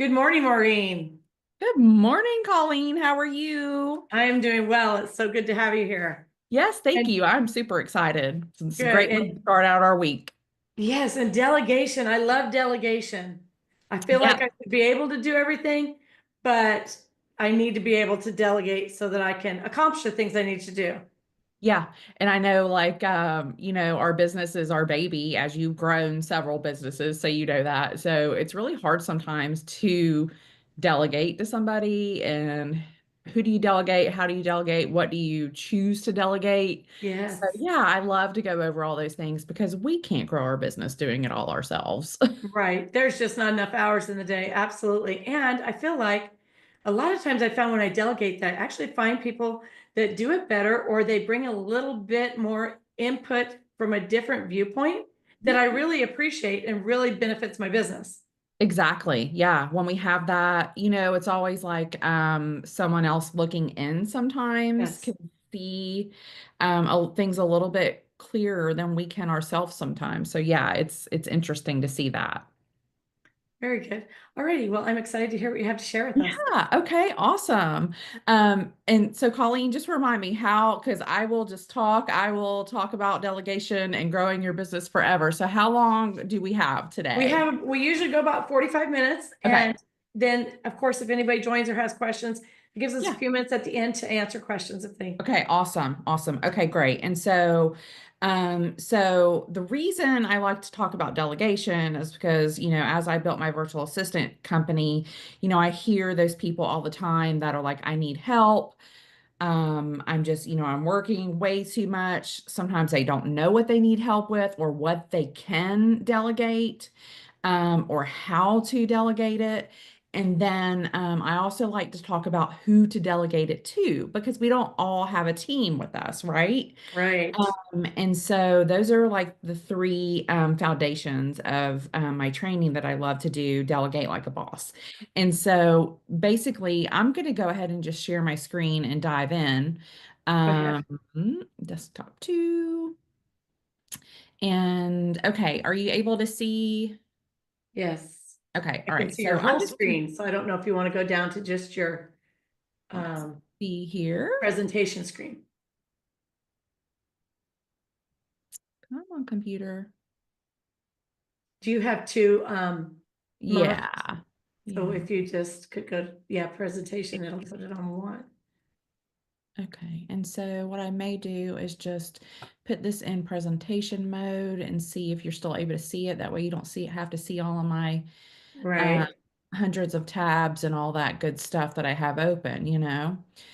Good morning, Maureen. Good morning, Colleen. How are you? I am doing well. It's so good to have you here. Yes, thank And you. I'm super excited. It's a good. great way to And start out our week. yes, and delegation. I love delegation. I feel like Yeah. I should be able to do everything, but I need to be able to delegate so that I can accomplish the things I need to do. Yeah. And I know our business is our baby as you've grown several businesses, so you know that. So it's really hard sometimes to delegate to somebody. And who do you delegate? How do you delegate? What do you choose to delegate? So Yes, yeah, I love to go over all those things because we can't grow our business doing it all ourselves. right. There's just not enough hours in the day. Absolutely. And I feel like a lot of times I found when I delegate that I actually find people that do it better or they bring a little bit more input from a different viewpoint that I really appreciate and really benefits my business. Exactly. Yeah. When we have that, it's always like someone else looking in sometimes Yes. can see things a little bit clearer than we can ourselves sometimes. So yeah, it's interesting to see that. Very good. Alrighty. Well, I'm excited to hear what you have to share with us. Yeah, okay, awesome. And so Colleen, just remind me how, because I will talk about delegation and growing your business forever. So how long do we have today? We usually go about 45 minutes. Okay. And then, of course, if anybody joins or has questions, it gives us a Yeah. few minutes at the end to answer questions if they. Okay, awesome. Awesome. Okay, great. And so the reason I like to talk about delegation is because, as I built my virtual assistant company, I hear those people all the time that are like, I need help. I'm just, I'm working way too much. Sometimes they don't know what they need help with or what they can delegate, or how to delegate it. And then I also like to talk about who to delegate it to because we don't all have a team with us, right? Right. And so those are like the three foundations of my training that I love to do, delegate like a boss. And so basically, I'm going to go ahead and just share my screen and dive in. Go ahead. Um, Desktop two. And okay, are you able to see? Yes. Okay, I all can right. see So your I'm whole just going to, screen. So I don't know if you want to go down to just your let's um, see here. presentation screen. Come on, computer. Do you have two monitors? Yeah. So Yeah. if you just could go, yeah, presentation, it'll put it on one. Okay, and so what I may do is just put this in presentation mode and see if you're still able to see it. That way you don't have to see all of my uh, Right. hundreds of tabs and all that good stuff that I have open.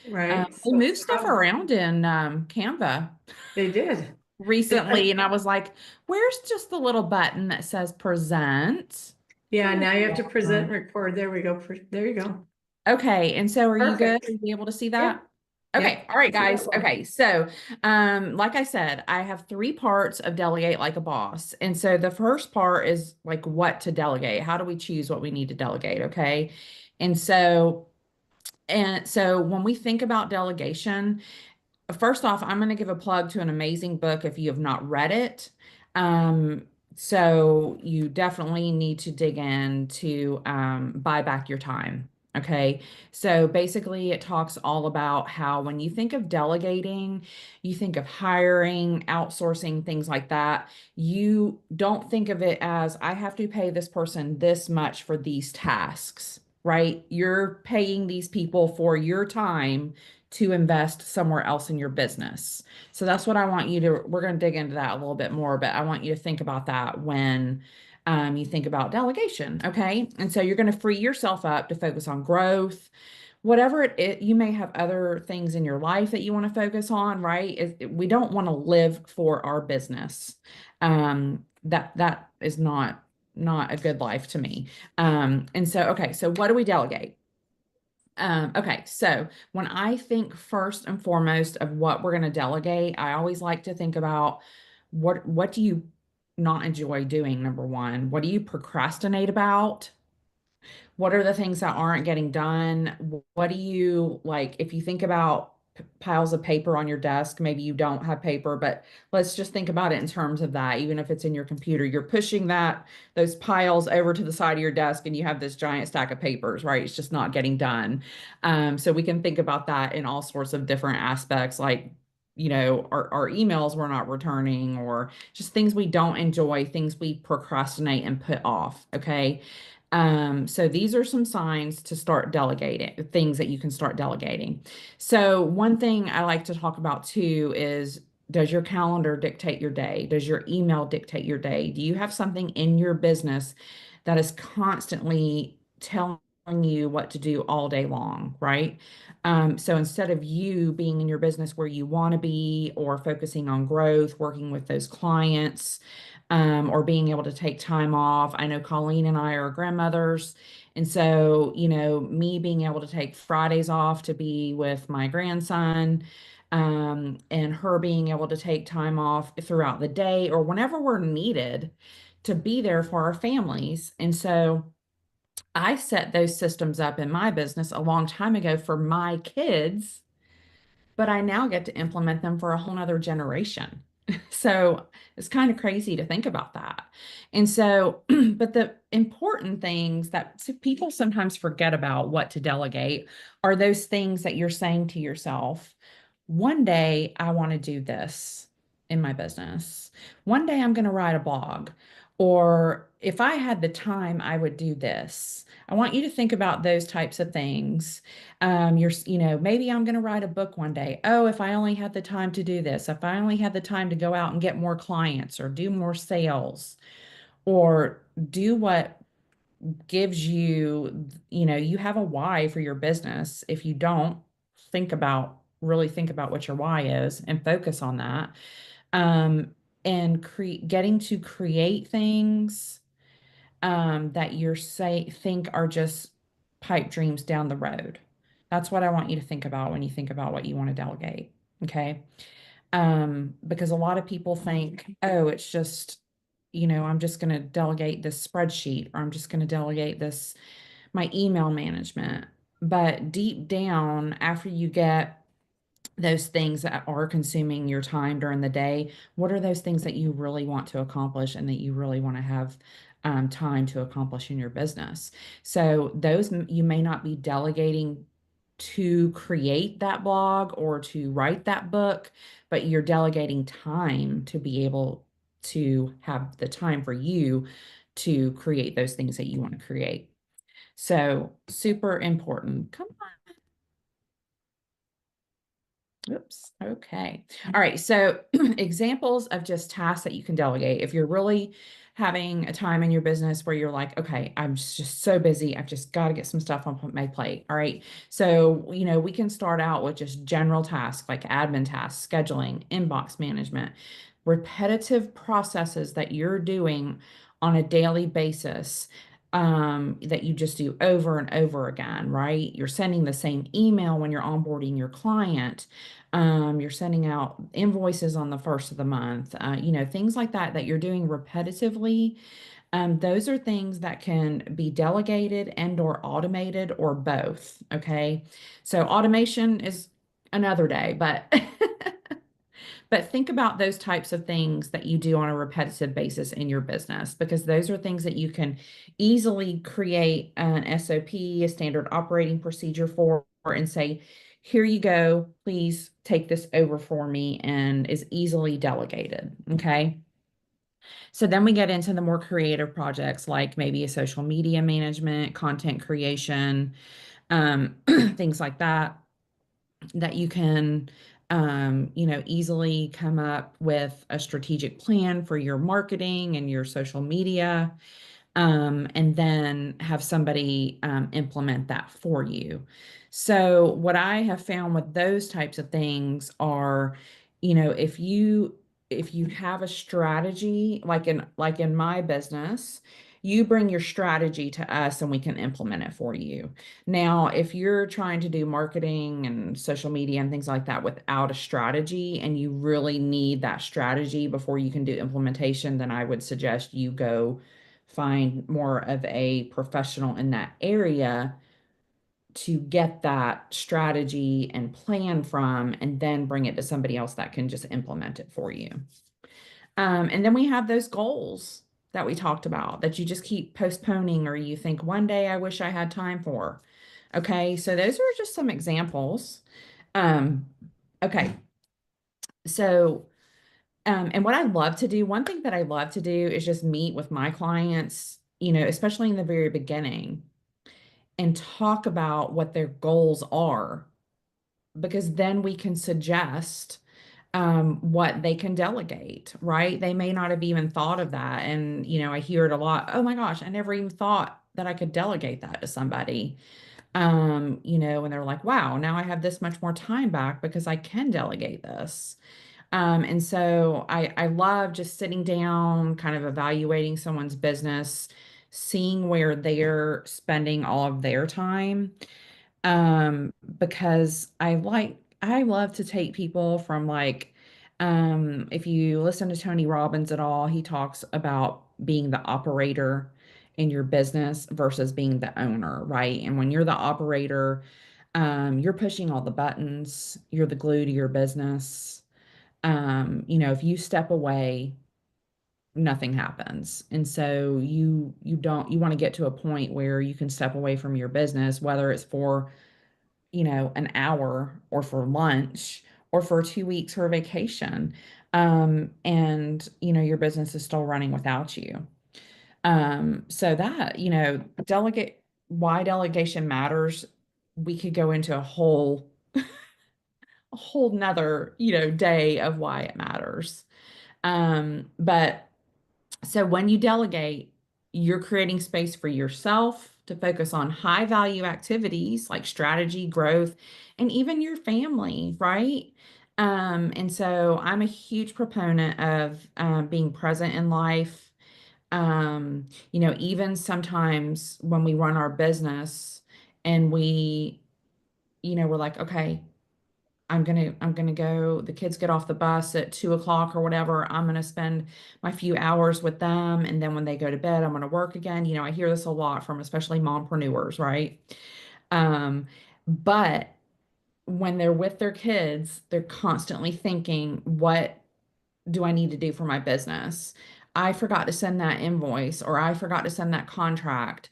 Right. They So moved stuff around in Canva they did. recently, and I was like, where's just the little button that says present? Yeah, There now you have we to present and are. record. There we go. There you go. Okay, and so are you good? Perfect. Are you able to see Yep. that? Yep. Okay, all I can right, see that guys. well. Okay, so like I said, I have three parts of delegate like a boss. And so the first part is like what to delegate. How do we choose what we need to delegate? Okay. And so when we think about delegation, first off, I'm going to give a plug to an amazing book if you have not read it. Um, so you definitely need to dig in to buy back your time. Okay. So basically, it talks all about how when you think of delegating, you think of hiring, outsourcing, things like that. You don't think of it as I have to pay this person this much for these tasks, right? You're paying these people for your time to invest somewhere else in your business. So that's what I want you to, we're going to dig into that a little bit more, but I want you to think about that when you think about delegation. Okay. And so you're going to free yourself up to focus on growth. Whatever you may have other things in your life that you want to focus on, right? We don't want to live for our business. That is not a good life to me. And so, okay, so what do we delegate? Okay, so when I think first and foremost of what we're going to delegate, I always like to think about what do you not enjoy doing, number one? What do you procrastinate about? What are the things that aren't getting done? What do you like if you think about piles of paper on your desk. Maybe you don't have paper, but let's just think about it in terms of that. Even if it's in your computer, you're pushing those piles over to the side of your desk and you have this giant stack of papers, right? It's just not getting done. So we can think about that in all sorts of different aspects, like, our emails we're not returning, or just things we don't enjoy, things we procrastinate and put off. Okay. So these are some signs to start delegating, things that you can start delegating. So one thing I like to talk about too is, does your calendar dictate your day? Does your email dictate your day? Do you have something in your business that is constantly telling you what to do all day long, right? So instead of you being in your business where you want to be, or focusing on growth, working with those clients, or being able to take time off. I know Colleen and I are grandmothers. And so, me being able to take Fridays off to be with my grandson, and her being able to take time off throughout the day or whenever we're needed to be there for our families. And so I set those systems up in my business a long time ago for my kids, but I now get to implement them for a whole nother generation. So it's kind of crazy to think about that. And so, but the important things that people sometimes forget about what to delegate are those things that you're saying to yourself, one day I want to do this in my business. One day I'm going to write a blog. Or if I had the time, I would do this. I want you to think about those types of things. Maybe I'm going to write a book one day. Oh, if I only had the time to do this, if I only had the time to go out and get more clients or do more sales or do what gives you have a why for your business. If you don't, really think about what your why is and focus on that. And getting to create things that think are just pipe dreams down the road. That's what I want you to think about when you think about what you want to delegate. Okay. Because a lot of people think, oh, it's just, I'm just going to delegate this spreadsheet, or I'm just going to delegate my email management. But deep down, after you get those things that are consuming your time during the day, what are those things that you really want to accomplish and that you really want to have time to accomplish in your business? So those you may not be delegating to create that blog or to write that book, but you're delegating time to be able to have the time for you to create those things that you want to create. So super important. Come Oops. Okay. All right. So examples of just tasks that you can delegate. If you're really having a time in your business where you're like, okay, I'm just so busy. I've just got to get some stuff on my plate. All right. So, we can start out with just general tasks like admin tasks, scheduling, inbox management, repetitive processes that you're doing on a daily basis, that you just do over and over again, right? You're sending the same email when you're onboarding your client. You're sending out invoices on the first of the month, things like that, that you're doing repetitively. Those are things that can be delegated and or automated or both. Okay. So automation is another day, but but think about those types of things that you do on a repetitive basis in your business, because those are things that you can easily create an SOP, a standard operating procedure for, and say, here you go, please take this over for me, and is easily delegated. Okay. So then we get into the more creative projects, like maybe a social media management, content creation, things like that you can easily come up with a strategic plan for your marketing and your social media, and then have somebody implement that for you. So what I have found with those types of things are, if you have a strategy, like in my business, you bring your strategy to us and we can implement it for you. Now, if you're trying to do marketing and social media and things like that without a strategy, and you really need that strategy before you can do implementation, then I would suggest you go find more of a professional in that area to get that strategy and plan from, and then bring it to somebody else that can just implement it for you. And then we have those goals that we talked about that you just keep postponing, or you think one day I wish I had time for. Okay, so those are just some examples. Um, okay, so and what I love to do, one thing that I love to do is just meet with my clients, especially in the very beginning, and talk about what their goals are, because then we can suggest what they can delegate, right? They may not have even thought of that. And, I hear it a lot. Oh my gosh, I never even thought that I could delegate that to somebody. And they're like, wow, now I have this much more time back because I can delegate this. And so I love just sitting down, kind of evaluating someone's business, seeing where they're spending all of their time. Because I love to take people from, like, if you listen to Tony Robbins at all, he talks about being the operator in your business versus being the owner, right? And when you're the operator, you're pushing all the buttons, you're the glue to your business. If you step away, nothing happens. And so you want to get to a point where you can step away from your business, whether it's for an hour, or for lunch, or for 2 weeks for a vacation. And your business is still running without you. So that, delegate why delegation matters, we could go into a whole nother, day of why it matters. But so when you delegate, you're creating space for yourself to focus on high value activities like strategy, growth, and even your family, right? And so I'm a huge proponent of being present in life. Even sometimes when we run our business and we're like, okay, I'm gonna go, the kids get off the bus at 2 o'clock or whatever. I'm gonna spend my few hours with them. And then when they go to bed, I'm gonna work again. I hear this a lot from especially mompreneurs, right? Um, but when they're with their kids, they're constantly thinking, what do I need to do for my business? I forgot to send that invoice, or I forgot to send that contract,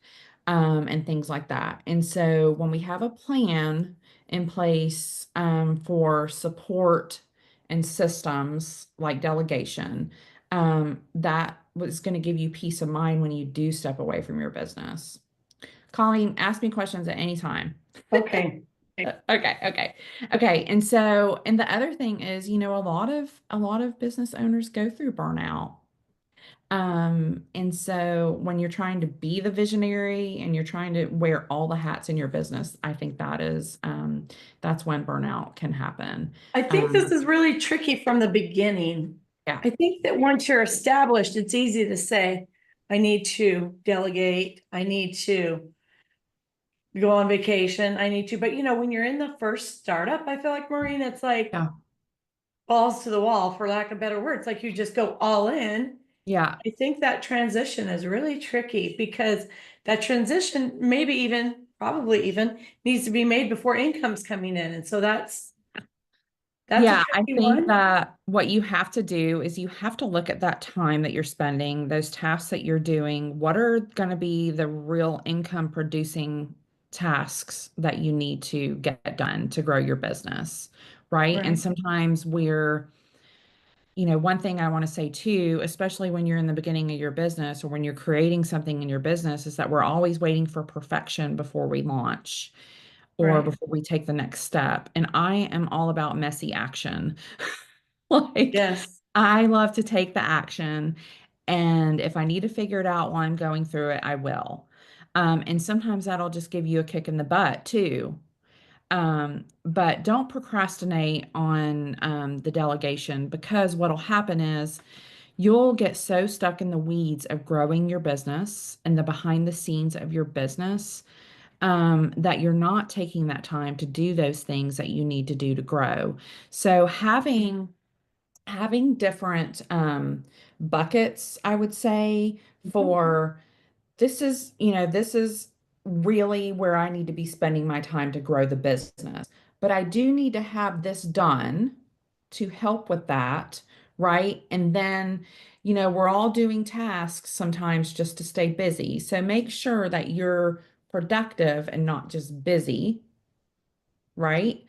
and things like that. And so when we have a plan in place for support and systems like delegation, that was going to give you peace of mind when you do step away from your business. Colleen, ask me questions at any time. Okay. Okay. And the other thing is, a lot of business owners go through burnout. And so when you're trying to be the visionary and you're trying to wear all the hats in your business, I think that's when burnout can happen. I think this Um, is really tricky from the beginning. yeah, I think that once you're established, it's easy to say, I need to delegate, I need to go on vacation, I need to, but when you're in the first startup, I feel like, Maureen, it's like yeah, balls to the wall, for lack of better words, like you just go all in. yeah, I think that transition is really tricky because that transition maybe even, probably even needs to be made before income's coming in. And so that's a yeah. I tricky think one. that what you have to do is you have to look at that time that you're spending, those tasks that you're doing. What are going to be the real income producing tasks that you need to get done to grow your business, right? And Right, sometimes one thing I want to say too, especially when you're in the beginning of your business or when you're creating something in your business, is that we're always waiting for perfection before we launch or right. before we take the next step. And I am all about messy action. Like, Yes. I love to take the action. And if I need to figure it out while I'm going through it, I will. And sometimes that'll just give you a kick in the butt too. But don't procrastinate on the delegation, because what'll happen is you'll get so stuck in the weeds of growing your business and the behind the scenes of your business, that you're not taking that time to do those things that you need to do to grow. So having different buckets, I would say, for this is really where I need to be spending my time to grow the business. But I do need to have this done to help with that, right? And then, we're all doing tasks sometimes just to stay busy. So make sure that you're productive and not just busy, right?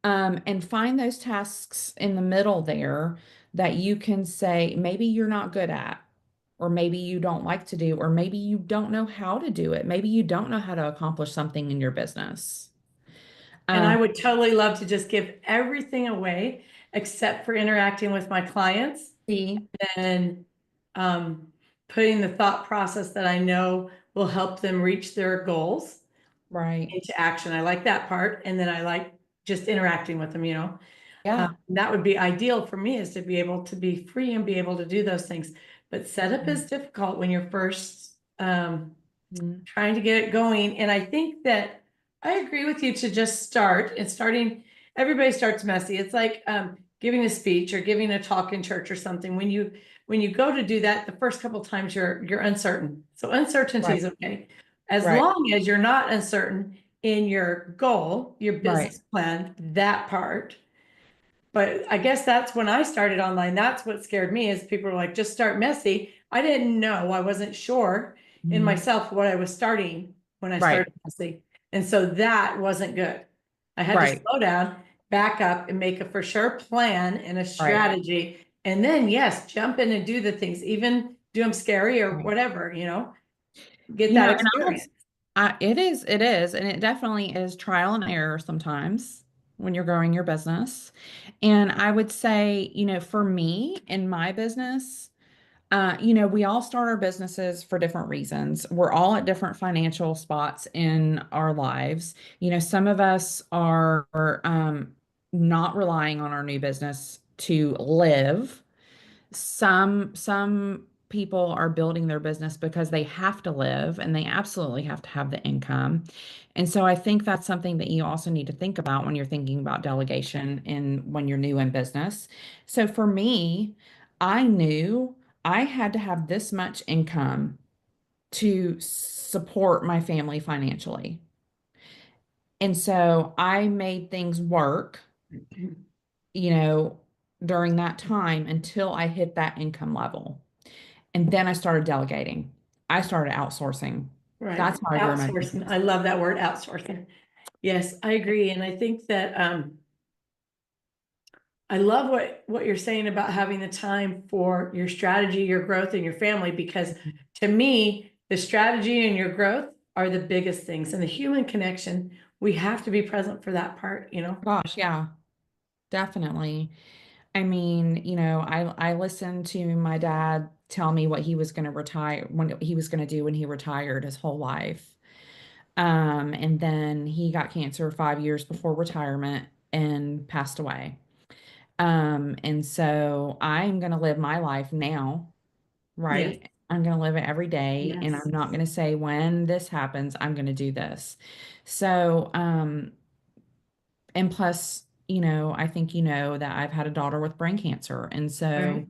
And find those tasks in the middle there that you can say maybe you're not good at, or maybe you don't like to do, or maybe you don't know how to do it. Maybe you don't know how to accomplish something in your business. And Um, I would totally love to just give everything away except for interacting with my clients see, and um, putting the thought process that I know will help them reach their goals right. into action. I like that part. And then I like just interacting with them, Yeah. that would be ideal for me, is to be able to be free and be able to do those things. But setup is difficult when you're first Mhm. trying to get it going. And I think that I agree with you to just start, and starting, everybody starts messy. It's like giving a speech or giving a talk in church or something. When you go to do that, the first couple of times you're uncertain. So uncertainty Right. is okay. As Right. long as you're not uncertain in your goal, your Right. business plan, that part. But I guess that's when I started online. That's what scared me, is people were like, just start messy. I didn't know. I wasn't sure in Mhm. myself what I was starting when I Right. started messy. And so that wasn't good. I had to Right. slow down, back up, and make a for sure plan and a Right. strategy. And then, yes, jump in and do the things, even do them scary or Right. whatever, get that And experience. it is, and it definitely is trial and error sometimes when you're growing your business. And I would say, for me in my business, we all start our businesses for different reasons. We're all at different financial spots in our lives. Some of us are not relying on our new business to live. Some people are building their business because they have to live and they absolutely have to have the income. And so I think that's something that you also need to think about when you're thinking about delegation and when you're new in business. So for me, I knew I had to have this much income to support my family financially. And so I made things work, you know, during that time until I hit that income level. And then I started delegating. I started outsourcing. Right. That's how I grew my Outsourcing. business. I love that word, outsourcing. Yes, I agree. And I think that I love what you're saying about having the time for your strategy, your growth, and your family, because to me, the strategy and your growth are the biggest things. And the human connection, we have to be present for that part. Gosh, yeah, definitely. I mean, I listened to my dad tell me what he was going to retire, when he was going to do when he retired his whole life. And then he got cancer 5 years before retirement and passed away. And so I'm going to live my life now, Yes, right? I'm going to live it every day, and yes, I'm not going to say when this happens, I'm going to do this. So, and plus, I think that I've had a daughter with brain cancer. And so,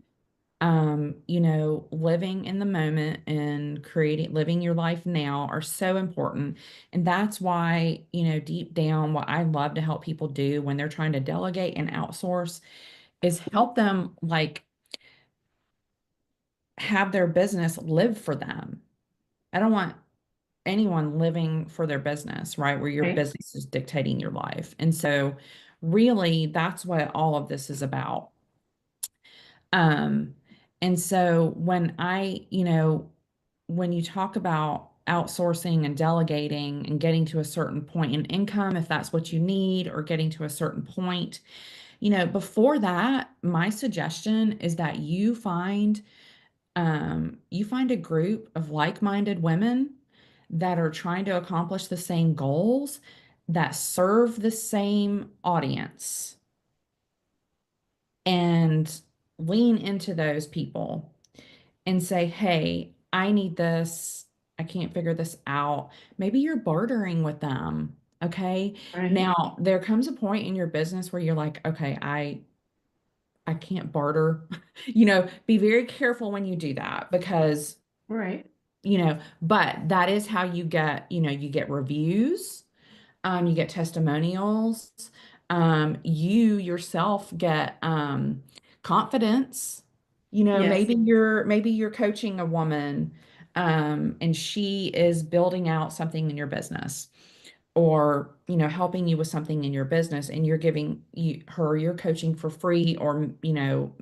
right, living in the moment and living your life now are so important. And that's why, deep down, what I love to help people do when they're trying to delegate and outsource is help them like have their business live for them. I don't want anyone living for their business, right? Where your right. business is dictating your life. And so, really, that's what all of this is about. Um, and so when you talk about outsourcing and delegating and getting to a certain point in income, if that's what you need, or getting to a certain point, before that, my suggestion is that you find a group of like-minded women that are trying to accomplish the same goals, that serve the same audience, and lean into those people and say, hey, I need this. I can't figure this out. Maybe you're bartering with them. Okay. Right, Now, there comes a point in your business where you're like, okay, I can't barter. Be very careful when you do that, because right. but that is how you get, you get reviews, you get testimonials, you yourself get confidence. Yes, Maybe you're coaching a woman, and she is building out something in your business, or helping you with something in your business, and you're giving her your coaching for free, or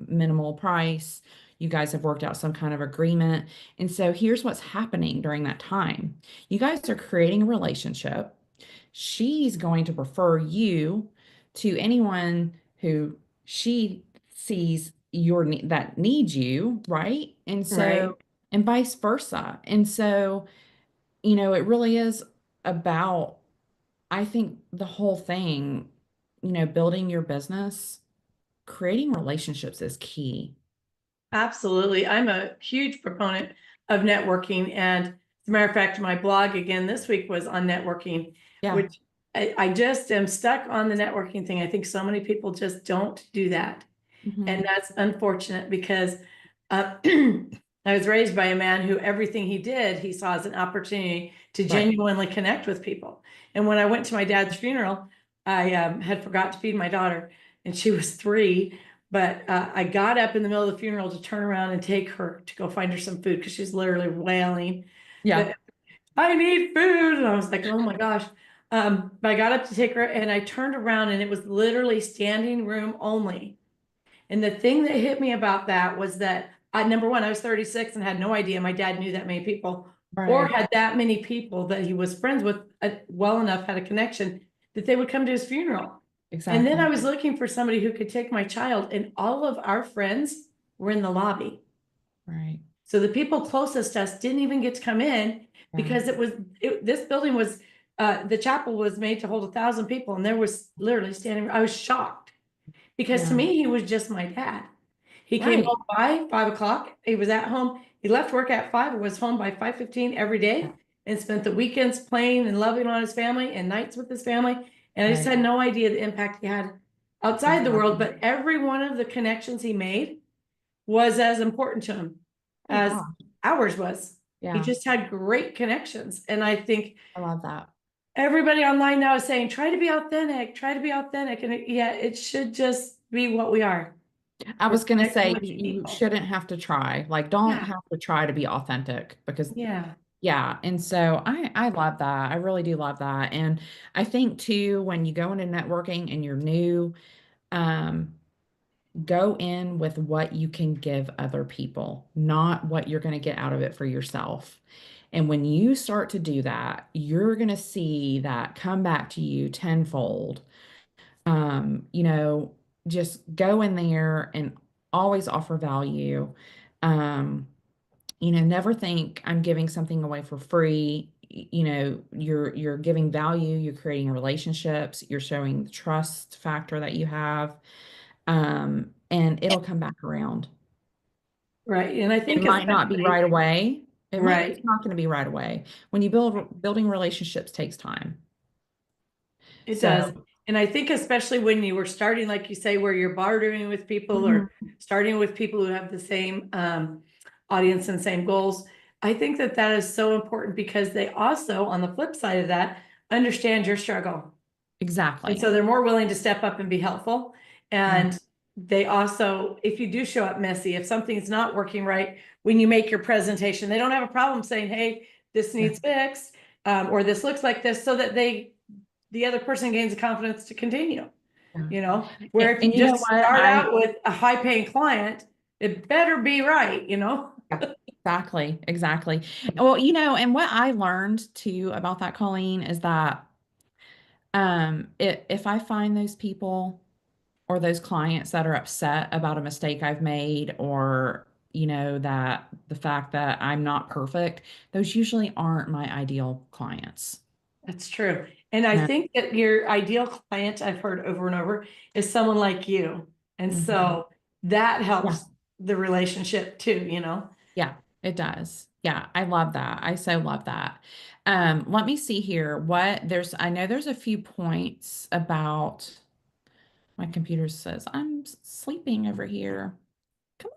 minimal price. You guys have worked out some kind of agreement, and so here's what's happening during that time. You guys are creating a relationship. She's going to prefer you to anyone who she sees that needs you, right? And right. so, and vice versa. And so, it really is about, I think, the whole thing, building your business, creating relationships is key. Absolutely. I'm a huge proponent of networking. And as a matter of fact, my blog again this week was on networking, Yeah. which I just am stuck on the networking thing. I think so many people just don't do that. And Hmm. that's unfortunate because I was raised by a man who everything he did, he saw as an opportunity to Right. genuinely connect with people. And when I went to my dad's funeral, I had forgot to feed my daughter, and she was 3. But I got up in the middle of the funeral to turn around and take her to go find her some food because she's literally wailing Yeah. that I need food. And I was like, oh my gosh. But I got up to take her and I turned around and it was literally standing room only. And the thing that hit me about that was that number one, I was 36 and had no idea my dad knew that many people or Right. had that many people that he was friends with well enough, had a connection that they would come to his funeral. And then I Exactly. was looking for somebody who could take my child, and all of our friends were in the lobby. Right. So the people closest to us didn't even get to come in Yeah. because this building was, the chapel was made to hold 1,000 people, and there was literally standing, I was shocked because to Yeah. me, he was just my dad. He came Right. home by 5 o'clock. He was at home. He left work at 5 and was home by 5:15 every Yeah. day and spent the weekends playing and loving on his family and nights with his family. And I just Right. had no idea the impact he had outside the world, Exactly. but every one of the connections he made was as important to him Oh, as God. ours was. He Yeah. just had great connections. And I think I love that. everybody online now is saying, try to be authentic, try to be authentic. And it should just be what we are. I We're was going to connecting say with you people. shouldn't have to try. Like, don't Yeah. have to try to be authentic, because Yeah. yeah. And so I love that. I really do love that. And I think too, when you go into networking and you're new, um, go in with what you can give other people, not what you're going to get out of it for yourself. And when you start to do that, you're going to see that come back to you tenfold. um, you know, just go in there and always offer value. Um, never think I'm giving something away for free. You're giving value, you're creating relationships, you're showing the trust factor that you have. And it'll come back around. Right. And I It think might not be especially, right away. It's right. not going to be right away. When building relationships takes time. It does. So, And I think especially when you were starting, like you say, where you're bartering with people mhm, or starting with people who have the same audience and same goals, I think that that is so important because they also, on the flip side of that, understand your struggle. And exactly. so they're more willing to step up and be helpful. Yeah, And they also, if you do show up messy, if something's not working right, when you make your presentation, they don't have a problem saying, hey, this yeah, needs fixed, or this looks like this, so that the other person gains the confidence to continue. yeah. Where And, if and you you know just what? start out with a high paying client, it better be right. Yeah, exactly, exactly. Well, and what I learned too about that, Colleen, is that if I find those people or those clients that are upset about a mistake I've made, or that the fact that I'm not perfect, those usually aren't my ideal clients. That's true. And I No. think that your ideal client, I've heard over and over, is someone like you. And Mhm. so that Yeah, helps the relationship too. yeah, it does. Yeah, I love that. I so love that. Let me see here. I know there's a few points about. My computer says I'm sleeping over here. Come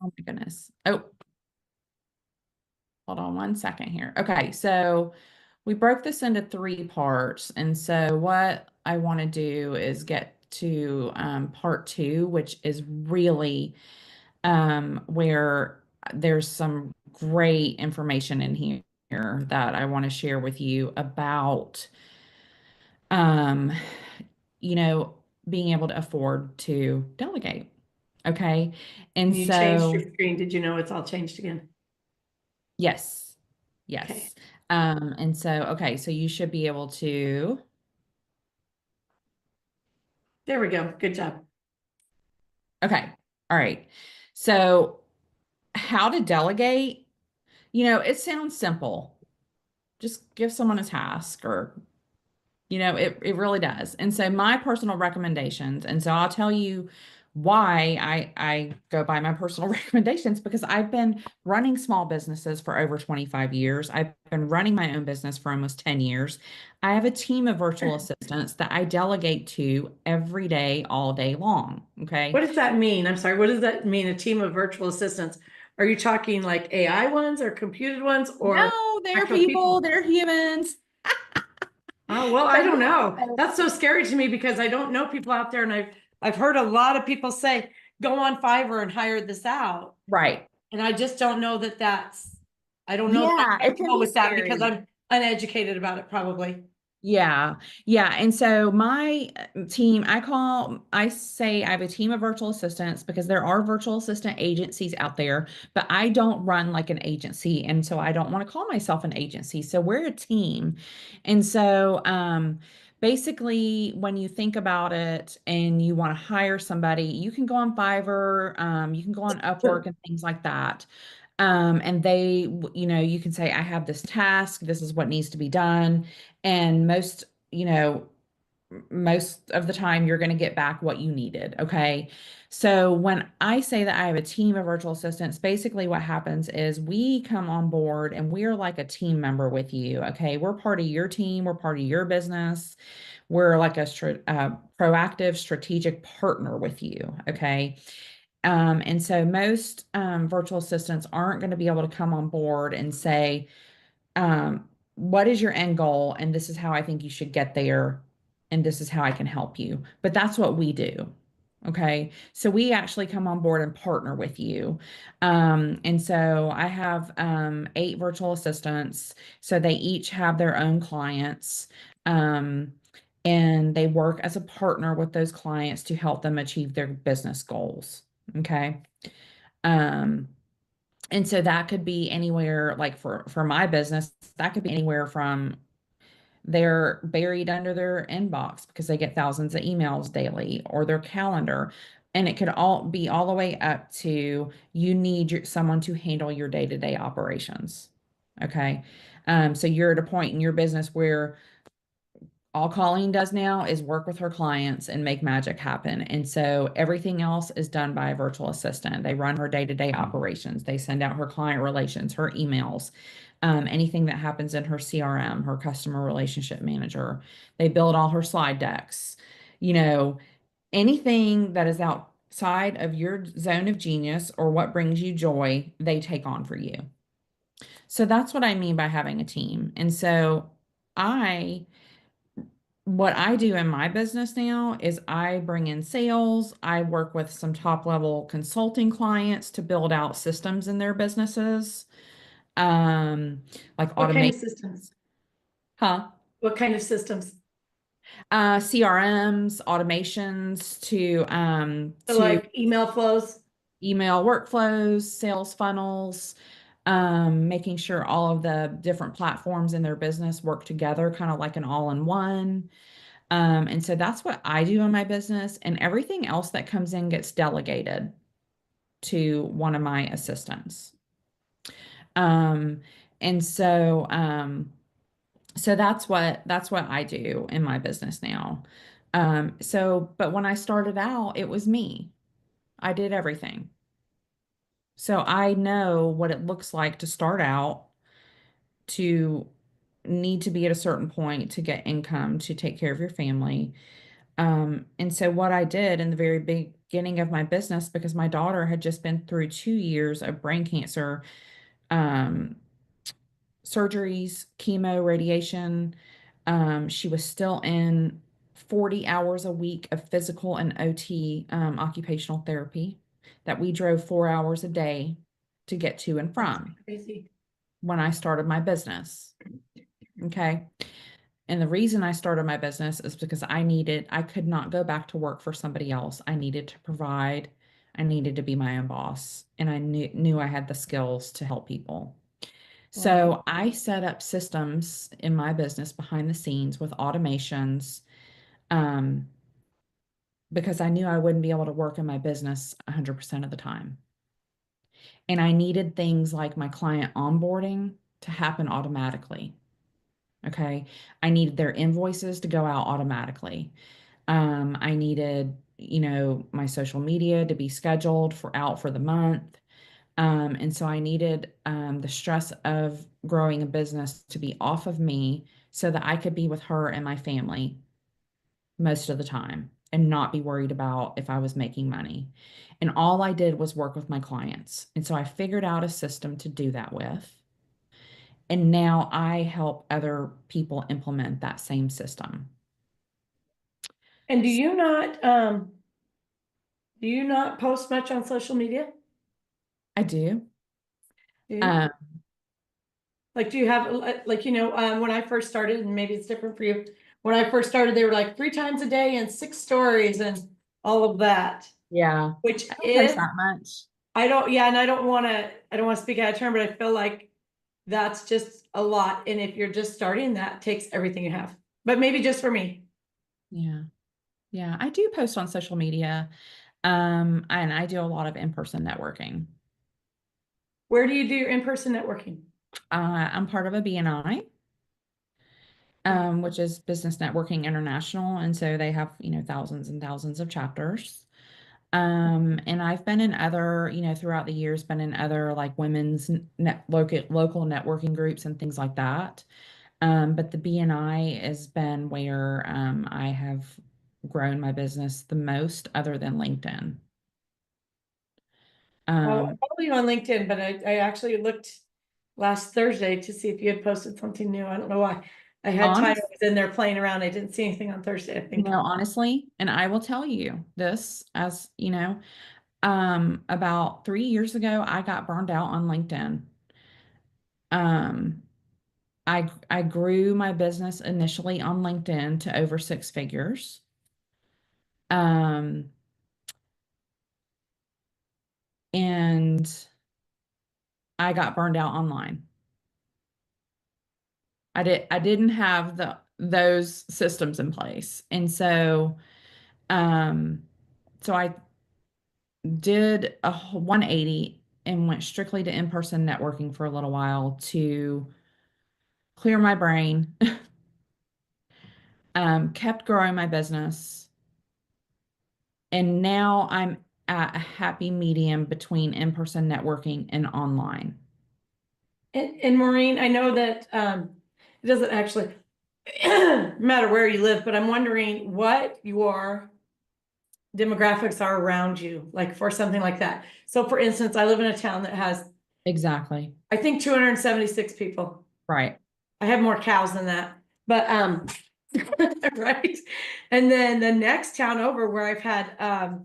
Oh my goodness. Oh, hold on one second here. Okay, so we broke this into three parts. And so what I want to do is get to part two, which is really where there's some great information in here that I want to share with you about, um, you know, being able to afford to delegate. Okay. And You changed your so, screen. Did you know it's all changed again? yes, Okay, yes. And so, okay, so you should be able to, there we go. Good job. okay, all right. So, how to delegate, it sounds simple. Just give someone a task or it really does. And so my personal recommendations, and so I'll tell you why I go by my personal recommendations because I've been running small businesses for over 25 years. I've been running my own business for almost 10 years. I have a team of virtual assistants that I delegate to every day, all day long. What Okay. does that mean? I'm sorry. What does that mean? A team of virtual assistants? Are you talking like AI ones or computed ones or No, they're actual people, people? they're humans. Oh, well, So I don't yeah. know. That's so scary to me because I don't know people out there and I've heard a lot of people say, go on Fiverr and hire this out. Right. And I just don't know that I don't know that I'm Yeah, it can comfortable be with that because scary. I'm uneducated about it probably. Yeah. Yeah. And so my team, I say I have a team of virtual assistants because there are virtual assistant agencies out there, but I don't run like an agency. And so I don't want to call myself an agency. So we're a team. And so, basically, when you think about it and you want to hire somebody, you can go on Fiverr, you can go on Upwork and things like that. And you can say, I have this task, this is what needs to be done. And most of the time you're going to get back what you needed. Okay. So when I say that I have a team of virtual assistants, basically what happens is we come on board and we're like a team member with you. Okay. We're part of your team. We're part of your business. We're like a proactive strategic partner with you. Okay. And so most virtual assistants aren't going to be able to come on board and say, what is your end goal? And this is how I think you should get there. And this is how I can help you. But that's what we do. Okay. So we actually come on board and partner with you. And so I have 8 virtual assistants. So they each have their own clients. Um, and they work as a partner with those clients to help them achieve their business goals. Okay. Um, and so that could be anywhere, like for my business, that could be anywhere from they're buried under their inbox because they get thousands of emails daily or their calendar. And it could all be all the way up to you need someone to handle your day-to-day operations. Okay. So you're at a point in your business where all Colleen does now is work with her clients and make magic happen. And so everything else is done by a virtual assistant. They run her day-to-day operations. They send out her client relations, her emails, anything that happens in her CRM, her customer relationship manager. They build all her slide decks. You know, anything that is outside of your zone of genius or what brings you joy, they take on for you. So that's what I mean by having a team. And so I what I do in my business now is I bring in sales. I work with some top level consulting clients to build out systems in their businesses, um, like What kind automation, of systems? huh? What kind of systems? CRMs, automations So to like email flows? email workflows, sales funnels, making sure all of the different platforms in their business work together, kind of like an all-in-one. And so that's what I do in my business, and everything else that comes in gets delegated to one of my assistants. Um, and so that's what I do in my business now. But when I started out, it was me. I did everything. So I know what it looks like to start out, to need to be at a certain point to get income to take care of your family. And so what I did in the very beginning of my business because my daughter had just been through 2 years of brain cancer, um, surgeries, chemo, radiation. She was still in 40 hours a week of physical and OT, occupational therapy that we drove 4 hours a day to get to and That's from crazy. when I started my business. Okay. And the reason I started my business is because I could not go back to work for somebody else. I needed to provide, I needed to be my own boss, and I knew I had the skills to help people. Wow. So I set up systems in my business behind the scenes with automations, um, because I knew I wouldn't be able to work in my business 100% of the time. And I needed things like my client onboarding to happen automatically. Okay. I needed their invoices to go out automatically. I needed, my social media to be scheduled for out for the month. And so I needed the stress of growing a business to be off of me so that I could be with her and my family most of the time and not be worried about if I was making money. And all I did was work with my clients. And so I figured out a system to do that with. And now I help other people implement that same system. And do you not post much on social media? I do. Do you? Um, Like, do you have, like, when I first started, and maybe it's different for you, when I first started, they were like 3 times a day and 6 stories and all of that, yeah, which I don't post is, that much. yeah, and I don't want to speak out of turn, but I feel like that's just a lot. And if you're just starting, that takes everything you have, but maybe just for me. Yeah. Yeah, I do post on social media. And I do a lot of in-person networking. Where do you do your in-person networking? I'm part of a BNI, which is Business Networking International, and so they have, thousands and thousands of chapters. And I've been in other, throughout the years, been in other like women's local networking groups and things like that. But the BNI has been where I have grown my business the most, other than LinkedIn. Oh, Um, I follow you on LinkedIn, but I actually looked last Thursday to see if you had posted something new. I don't know why. I had time, I honest, was in there playing around. I didn't see anything on Thursday, I think. honestly, and I will tell you this as about 3 years ago, I got burned out on LinkedIn. Um, I grew my business initially on LinkedIn to over 6 figures. Um, and I got burned out online. I didn't have those systems in place. And um, so I did a 180 and went strictly to in-person networking for a little while to clear my brain, kept growing my business. And now I'm at a happy medium between in-person networking and online. And Maureen, I know that it doesn't actually matter where you live, but I'm wondering what your demographics are around you, like for something like that. So for instance, I live in a town that has, Exactly. I think, 276 people. Right. I have more cows than that, but right. And then the next town over where I've had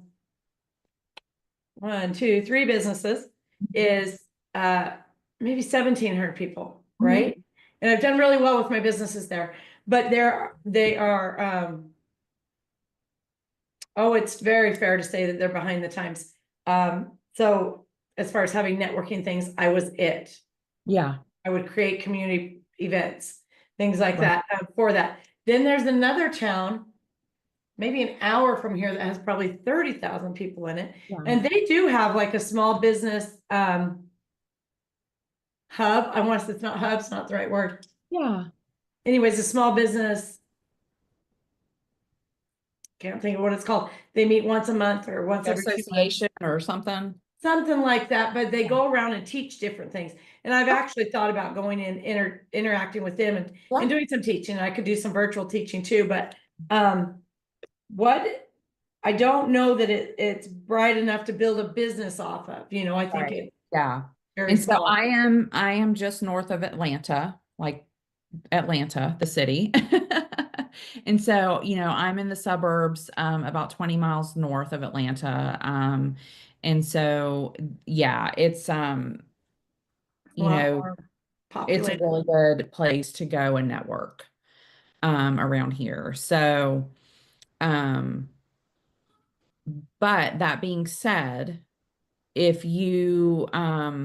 1, 2, 3 businesses is maybe 1,700 people, Mhm. right? And I've done really well with my businesses there, but they are oh, it's very fair to say that they're behind the times. So as far as having networking things, I was it. Yeah. I would create community events, things like Right. that for that. Then there's another town, maybe an hour from here, that has probably 30,000 people in it. Yeah. And they do have like a small business hub. I want to, it's not hub's not the right word. Yeah. Anyways, a small business, can't think of what it's called. They meet once a month or once every 2 months. Association or something. Something like that, but they Yeah. go around and teach different things. And I've Okay. actually thought about going in, interacting with them and Yeah. doing some teaching. I could do some virtual teaching too, but what I don't know that it's bright enough to build a business off of, I think Right. it's Yeah. very And so small. I am just north of Atlanta, like Atlanta, the city. And so, I'm in the suburbs, about 20 miles north of Atlanta. And so, yeah, A you lot know, more it's a populated. really good place to go and network, around here. So, um, but that being said, if you, now,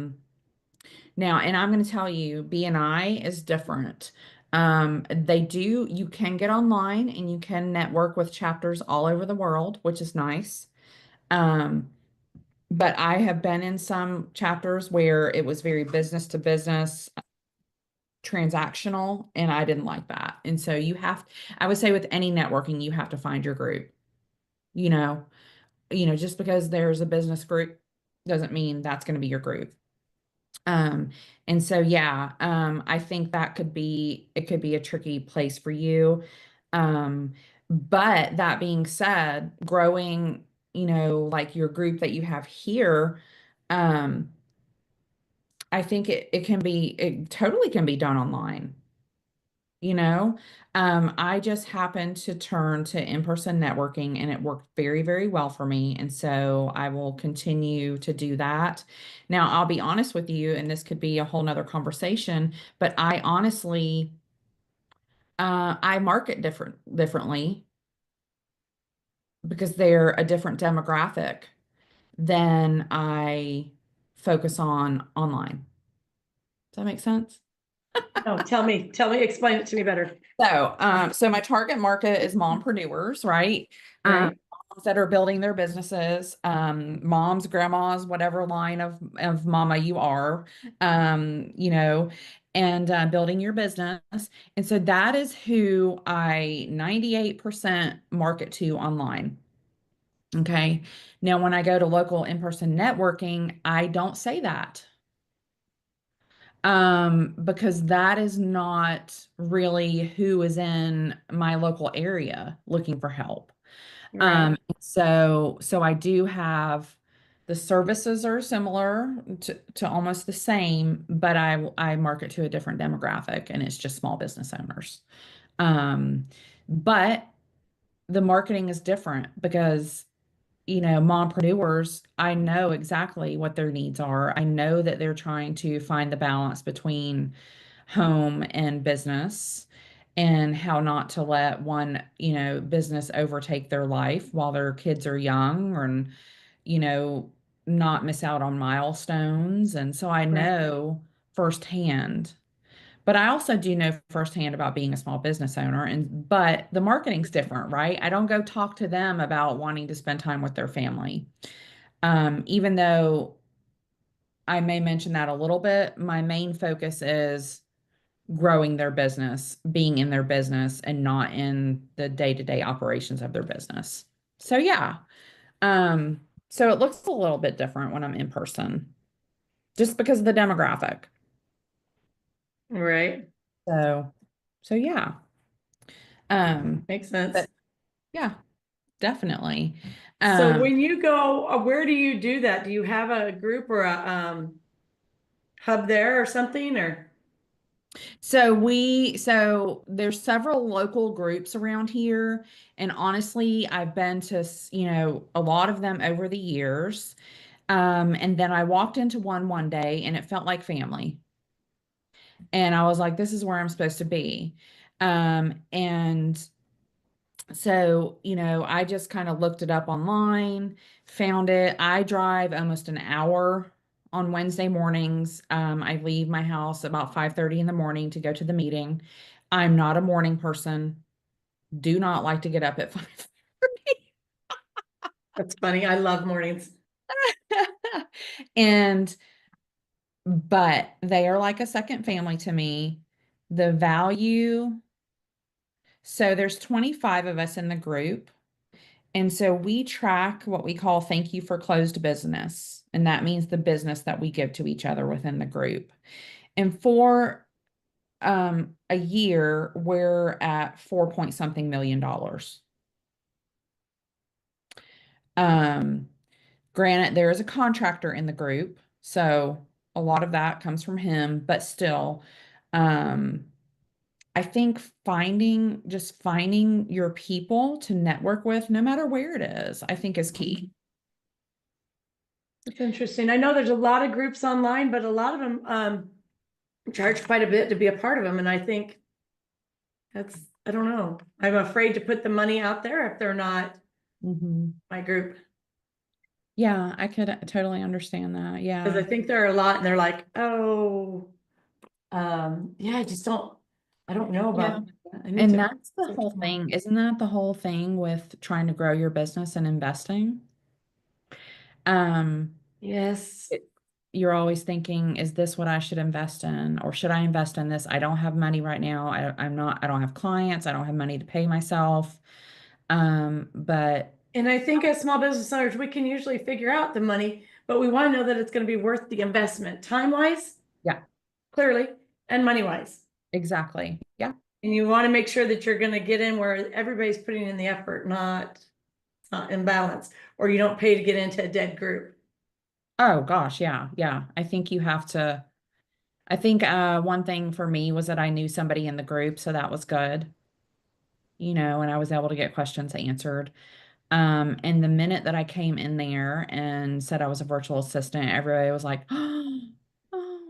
and I'm going to tell you, BNI is different. You can get online and you can network with chapters all over the world, which is nice. Um, but I have been in some chapters where it was very business to business, transactional, and I didn't like that. And so I would say with any networking, you have to find your group. You know, just because there's a business group doesn't mean that's going to be your group. Um, and so yeah, I think it could be a tricky place for you. Um, but that being said, growing, like your group that you have here, um, I think it totally can be done online. You know, I just happened to turn to in-person networking and it worked very, very well for me. And so I will continue to do that. Now, I'll be honest with you, and this could be a whole nother conversation, but I honestly, I market differently because they're a different demographic than I focus on online. Does that make sense? No, explain it to me better. So my target market is mompreneurs, right? Right. Moms that are building their businesses, moms, grandmas, whatever line of mama you are, and building your business. And so that is who I 98% market to online. Okay. Now, when I go to local in-person networking, I don't say that. Because that is not really who is in my local area looking for help. Right. So I do have the services are similar to almost the same, but I market to a different demographic and it's just small business owners. But the marketing is different because mompreneurs, I know exactly what their needs are. I know that they're trying to find the balance between home and business and how not to let one, business overtake their life while their kids are young and, you know, not miss out on milestones. And so I Right. know firsthand. But I also do know firsthand about being a small business owner but the marketing's different, right? I don't go talk to them about wanting to spend time with their family. Even though I may mention that a little bit, my main focus is growing their business, being in their business and not in the day-to-day operations of their business. So yeah. Um, so it looks a little bit different when I'm in person, just because of the demographic. Right. So so yeah. Um, Makes sense. but yeah, definitely. So Um, when you go, where do you do that? Do you have a group or a hub there or something or? so there's several local groups around here, and honestly, I've been to, a lot of them over the years. And then I walked into one day and it felt like family. And I was like, this is where I'm supposed to be. And so, I just kind of looked it up online, found it. I drive almost an hour on Wednesday mornings. I leave my house about 5:30 in the morning to go to the meeting. I'm not a morning person. Do not like to get up at 5. That's funny. I love mornings. And but they are like a second family to me. The value, so there's 25 of us in the group. And so we track what we call thank you for closed business. And that means the business that we give to each other within the group. And for a year, we're at 4 point something million dollars. Um, Granted, there is a contractor in the group, so a lot of that comes from him, but still, um, I think finding your people to network with, no matter where it is, I think is key. That's interesting. I know there's a lot of groups online, but a lot of them, charge quite a bit to be a part of them, and I think that's, I don't know. I'm afraid to put the money out there if they're not Mhm. my group. Yeah, I could totally understand that. Cause I Yeah. think there are a lot and they're like, oh, yeah, I don't know Yeah. about that. I need And to. that's the whole thing. Isn't that the whole thing with trying to grow your business and investing? Um, Yes. it- you're always thinking, is this what I should invest in? Or should I invest in this? I don't have money right now. I don't have clients. I don't have money to pay myself. But And I think as small business owners, we can usually figure out the money, but we want to know that it's going to be worth the investment, time wise, yeah, clearly, and money wise. exactly. Yeah. And you want to make sure that you're going to get in where everybody's putting in the effort, it's not imbalance, or you don't pay to get into a dead group. Oh gosh, yeah, yeah. I think you have to. I think one thing for me was that I knew somebody in the group, so that was good, and I was able to get questions answered. And the minute that I came in there and said I was a virtual assistant, everybody was like, "Oh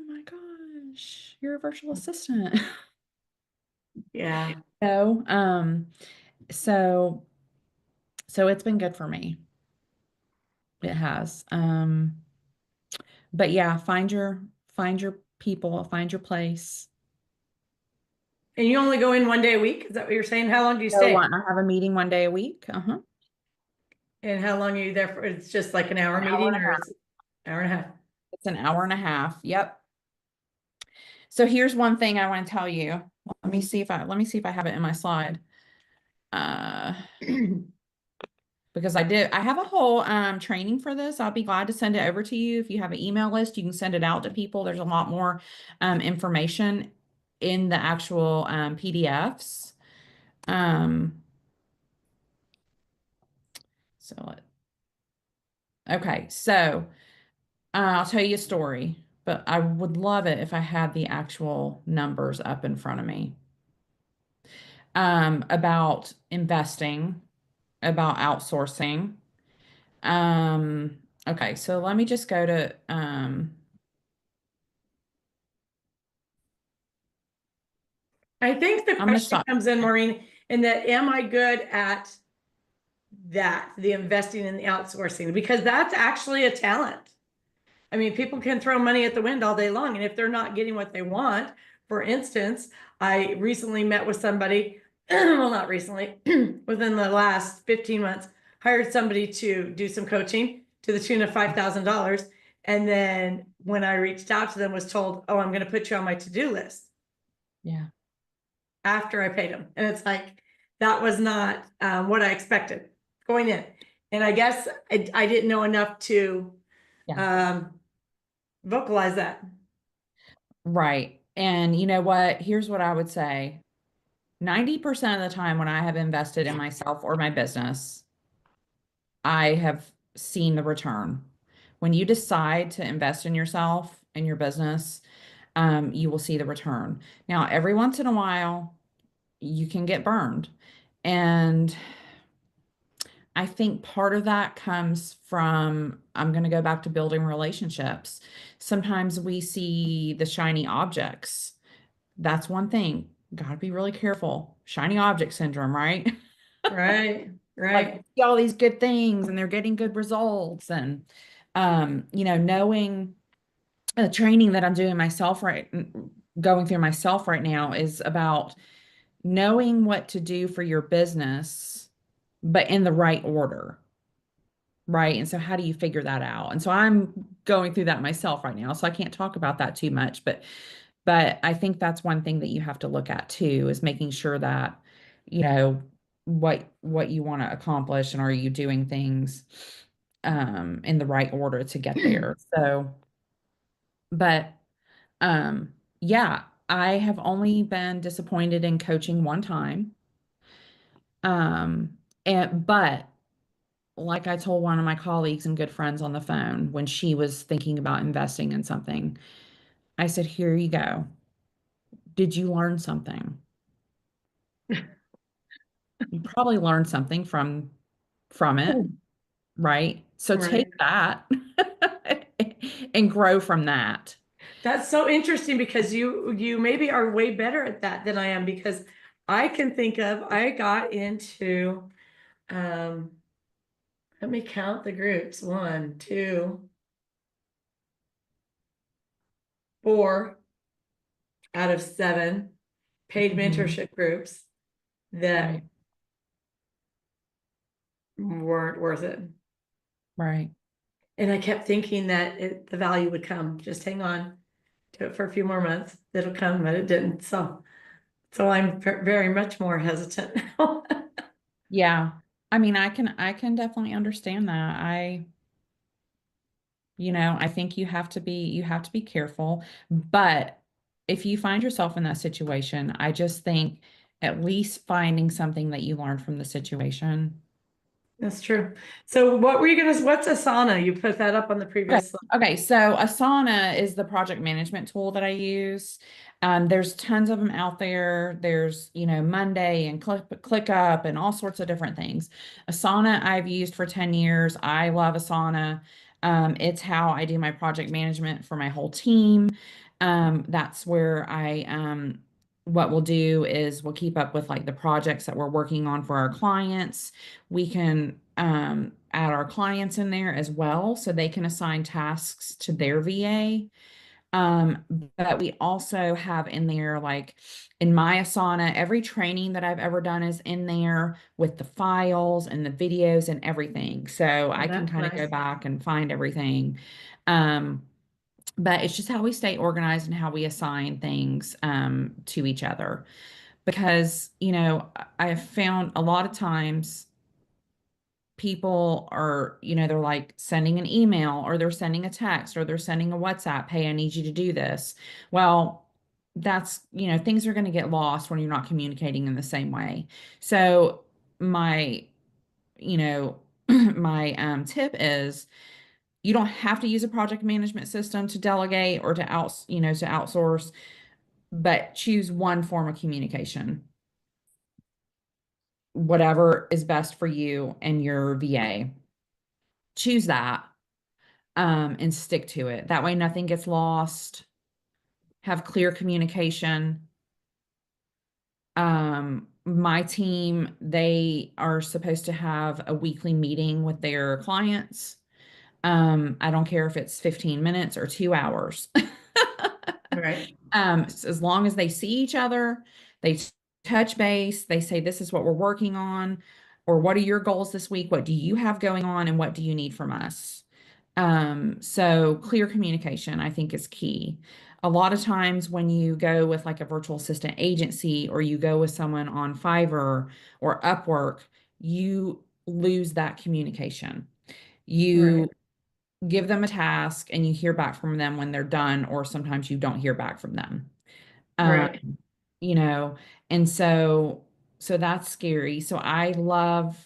my gosh, you're a virtual assistant." Yeah. So, so so it's been good for me. It has. But yeah, find your people, find your place. And you only go in one day a week? Is that what you're saying? How long do you So stay? what? I have a meeting one day a week. Uh-huh. And how long are you there for? It's just like an hour An hour meeting and a or half. it's an hour and a half? It's an hour and a half. Yep. So here's one thing I want to tell you. Let me see if I have it in my slide. Uh, because I have a whole training for this. I'll be glad to send it over to you. If you have an email list, you can send it out to people. There's a lot more information in the actual PDFs. Um, so okay, so I'll tell you a story, but I would love it if I had the actual numbers up in front of me. About investing, about outsourcing. Okay, so let me just go to I think the I'm gonna question stop. comes in, Maureen, in that am I good at that, the investing and the outsourcing? Because that's actually a talent. I mean, people can throw money at the wind all day long, and if they're not getting what they want, for instance, I recently met with somebody, well, not recently, within the last 15 months, hired somebody to do some coaching to the tune of $5,000. And then when I reached out to them, was told, oh, I'm going to put you on my to-do list Yeah, after I paid them. And it's like, that was not what I expected going in. And I guess I didn't know enough to yeah, um, vocalize that. right. And you know what? Here's what I would say. 90% of the time when I have invested in myself or my business, I have seen the return. When you decide to invest in yourself and your business, you will see the return. Now, every once in a while, you can get burned. And I think part of that comes from, I'm going to go back to building relationships. Sometimes we see the shiny objects. That's one thing. Got to be really careful. Shiny object syndrome, right? Right, Like right. see all these good things and they're getting good results. And, knowing the training that I'm doing myself going through myself right now is about knowing what to do for your business, but in the right order. Right. And so how do you figure that out? And so I'm going through that myself right now. So I can't talk about that too much, but I think that's one thing that you have to look at too, is making sure that, you know, what you want to accomplish and are you doing things in the right order to get there. So, but yeah, I have only been disappointed in coaching one time. Um, and but like I told one of my colleagues and good friends on the phone when she was thinking about investing in something, I said, here you go. Did you learn something? You probably learned something from it, right? So take Right. that and grow from that. That's so interesting because you maybe are way better at that than I am because I can think of I got into um let me count the groups. One, two, four out of seven paid Mhm. mentorship groups that Right, weren't worth it. right. And I kept thinking that the value would come. Just hang on to it for a few more months. It'll come, but it didn't. So I'm very much more hesitant now. Yeah. I mean, I can definitely understand that. I think you have to be careful, but if you find yourself in that situation, I just think at least finding something that you learned from the situation. That's true. So what's Asana? You put that up on the Okay. previous slide. Okay. So Asana is the project management tool that I use. There's tons of them out there. There's, Monday and ClickUp and all sorts of different things. Asana I've used for 10 years. I love Asana. It's how I do my project management for my whole team. That's where what we'll do is we'll keep up with like the projects that we're working on for our clients. We can add our clients in there as well so they can assign tasks to their VA. Um, but we also have in there, like in my Asana, every training that I've ever done is in there with the files and the videos and everything. So Oh, I can that's kind of go nice. back and find everything. Um, but it's just how we stay organized and how we assign things to each other. Because, I have found a lot of times people are, they're like sending an email or they're sending a text or they're sending a WhatsApp, hey, I need you to do this. Well, things are going to get lost when you're not communicating in the same way. So my, you know, my tip is you don't have to use a project management system to delegate or to outsource, but choose one form of communication, whatever is best for you and your VA. Choose that and stick to it. That way, nothing gets lost. Have clear communication. My team, they are supposed to have a weekly meeting with their clients. I don't care if it's 15 minutes or 2 hours. Right. As long as they see each other, they touch base, they say, this is what we're working on, or what are your goals this week? What do you have going on, and what do you need from us? So clear communication, I think, is key. A lot of times when you go with like a virtual assistant agency or you go with someone on Fiverr or Upwork, you lose that communication. Right. You give them a task and you hear back from them when they're done, or sometimes you don't hear back from them. Um, Right. you know, and so that's scary. So I love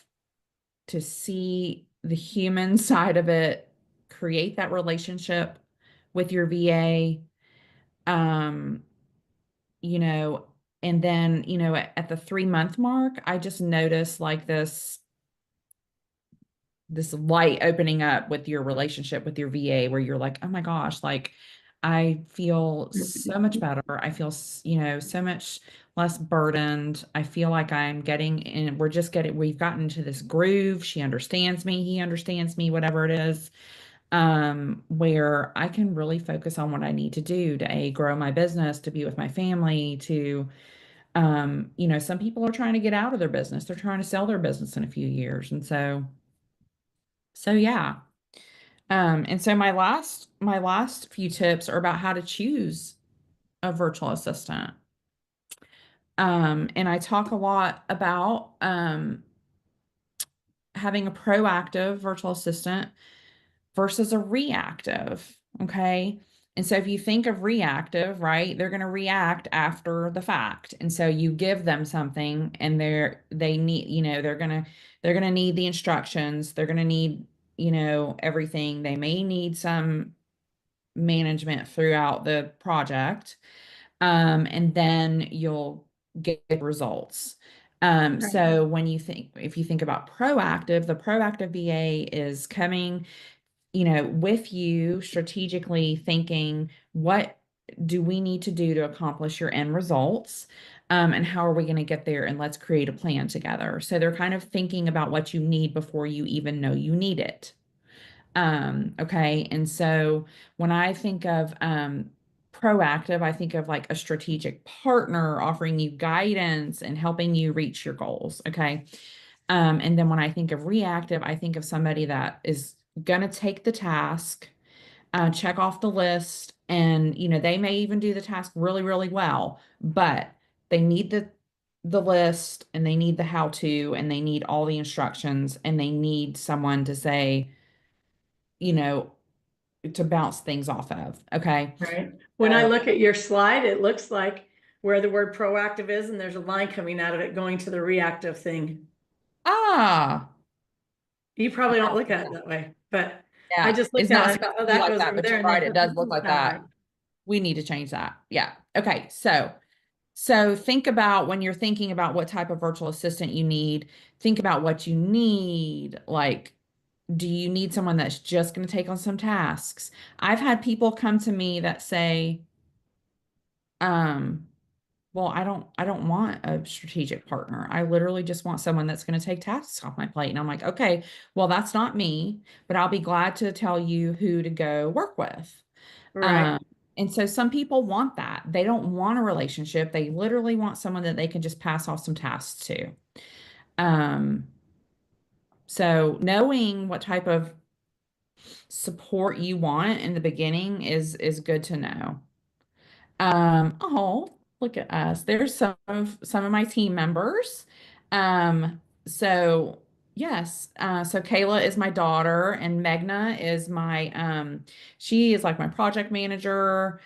to see the human side of it, create that relationship with your VA. Um, you know, and then, at the 3 month mark, I just noticed like this light opening up with your relationship with your VA where you're like, oh my gosh, like I feel so much better. I feel, so much less burdened. I feel like I'm getting in, we've gotten into this groove. She understands me, he understands me, whatever it is, where I can really focus on what I need to do to grow my business, to be with my family, to, some people are trying to get out of their business. They're trying to sell their business in a few years. And so yeah. And so my last few tips are about how to choose a virtual assistant. And I talk a lot about having a proactive virtual assistant versus a reactive. Okay. And so if you think of reactive, right, they're going to react after the fact. And so you give them something and they need, they're going to need the instructions. They're going to need, everything. They may need some management throughout the project. And then you'll get results. Right. So if you think about proactive, the proactive VA is coming, with you strategically thinking, what do we need to do to accomplish your end results? And how are we going to get there? And let's create a plan together. So they're kind of thinking about what you need before you even know you need it. Okay. And so when I think of proactive, I think of like a strategic partner offering you guidance and helping you reach your goals. Okay. And then when I think of reactive, I think of somebody that is going to take the task, check off the list, and they may even do the task really, really well, but they need the list and they need the how to and they need all the instructions and they need someone to say, you know, to bounce things off of. Okay. Right. When I So, look at your slide, it looks like where the word proactive is, and there's a line coming out of it going to the reactive thing. ah, You probably don't look at it that way, but I yeah, just it's looked at not it. I supposed thought, oh, to be that like goes that, over but there. you're And then right. It that does look doesn't like sound right. that. We need to change that. Yeah. Okay. So think about when you're thinking about what type of virtual assistant you need, think about what you need. Like, do you need someone that's just going to take on some tasks? I've had people come to me that say, um, well, I don't want a strategic partner. I literally just want someone that's going to take tasks off my plate. And I'm like, okay, well, that's not me, but I'll be glad to tell you who to go work with. Right. Um, and so some people want that. They don't want a relationship. They literally want someone that they can just pass off some tasks to. Um, so knowing what type of support you want in the beginning is good to know. Oh, look at us. There's some of my team members. So yes, so Kayla is my daughter and Megna is she is like my project manager.